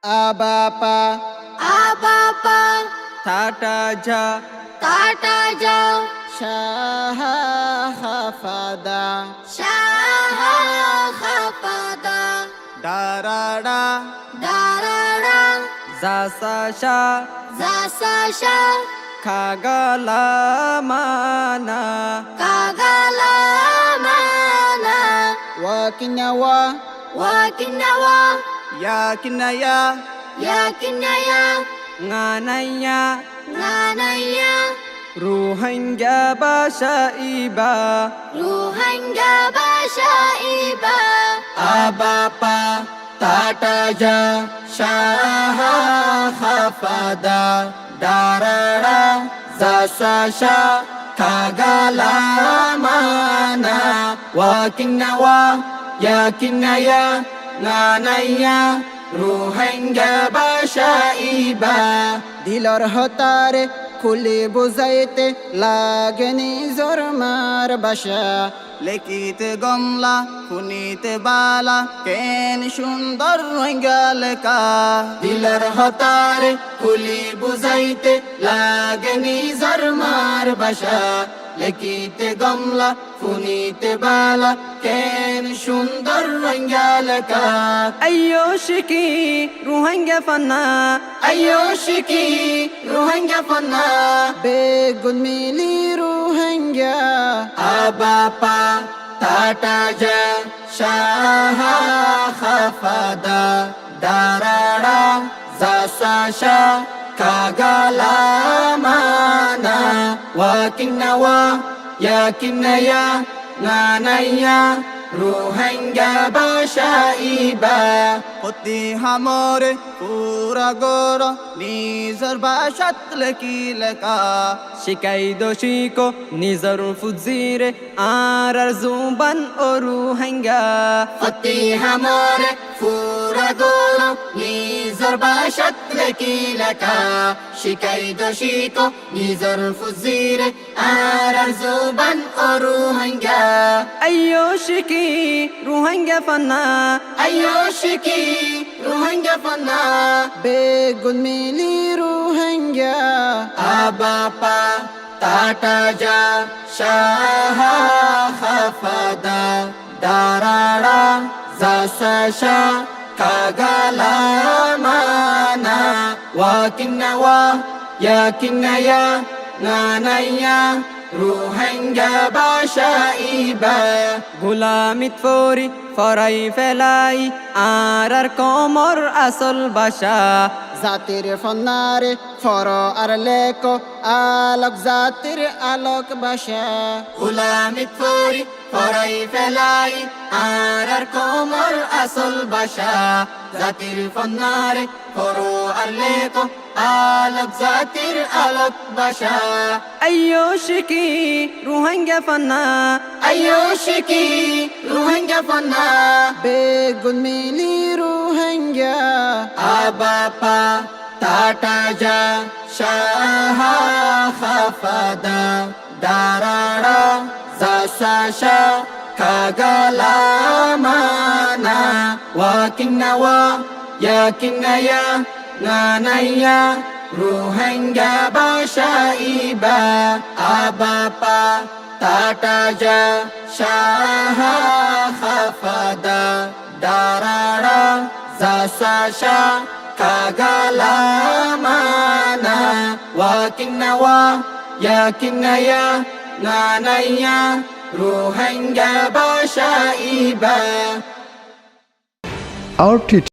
Abapa, Abapa, Tataja, Tataja, Shaha Hafada, Shaha Hafada, Darada, Darara, Zasasha, Zasasha, Kagalamana, Kagalamana, Wakinyawa, Wakinawa, Yakinaya, Yakinaya, Nganaya, Nanaya, Ruhanga Bashaiba, Ruhanga Bashaiba, Abapa, Tataja, Shaha Hafada, Darara, Zasasha, Kagalamana, Wakinawa, Yakinaya, Nanaya, Ruhanga Bashaiba, Dilar Hotare, খুলে বুঝাইতে লাগেনি জোরমার বাসা লেখিতে গমলা খুনিতে বালা কেন সুন্দর রঙ্গালকা দিলার হতারে খুলি বুঝাইতে লাগেনি জোরমার বাসা লেখিতে গমলা খুনিতে বালা কেন সুন্দর রঙ্গালকা আইয়ো শিকি রুহাঙ্গা ফানা আইয়ো শিকি রুহাঙ্গা ফানা বেগুন মিলি রুহাঙ্গা আবাপা তাটাজা শাহা খাফাদা দারাড়া জাসাশা কাগালামানা ওয়াকিন্নাওয়া ইয়াকিন্নায়া নানাইয়া রুহাঙ্গা বাসাইবা অতি হামরে পুরা গর নিজর বাসাত লেকি লেকা শিকাই দোষিকো নিজর ফুজিরে আর জুবান ও রুহাঙ্গা অতি হামরে পুরা গর নিজর বাসাত লেকি লেকা শিকাই দোষিকো নিজর ফুজিরে আর জুবান ও রুহাঙ্গা আইয়ো শিকি রুহাঙ্গা ফানা আইয়ো শিকি রুহাঙ্গা ফানা বেগুন মিলি রুহাঙ্গা আবাপা তাটাজা শাহা খাফাদা দারাড়া জাসাশা কাগালামানা ওয়াকিন্নাওয়া ইয়াকিন্নায়া নানাইয়া রুহাঙ্গা বাসাইবা গোলামিত ফরি ফরাই ফেলাই আর কমর আসল বাসা জাতির ফন্নারে ফর আর লেক আলোক জাতির আলোক বাসা গোলামিত ফরি ফরাই ফেলাই আর কমর আসল বাসা জাতির ফন্নারে ফর আর লেক আলোক জাতির আলোক বাসা আইয়ো শিকি রুহাঙ্গা ফানা আইয়ো শিকি রুহাঙ্গা ফানা বেগুন মিলি রুহাঙ্গা আবাপা তাটাজা শাহা খাফাদা দারাড়া জাসাশা কাগালামানা ওয়াকিন্নাওয়া ইয়াকিন্নায়া নানাইয়া রুহাঙ্গা বাসাইবা আবাপা তাটাজা শাহা খাফাদা দারাড়া জাসাশা কাগালামানা ওয়াকিন্নাওয়া ইয়াকিন্নায়া নানাইয়া রুহাঙ্গা বাসাইবা Our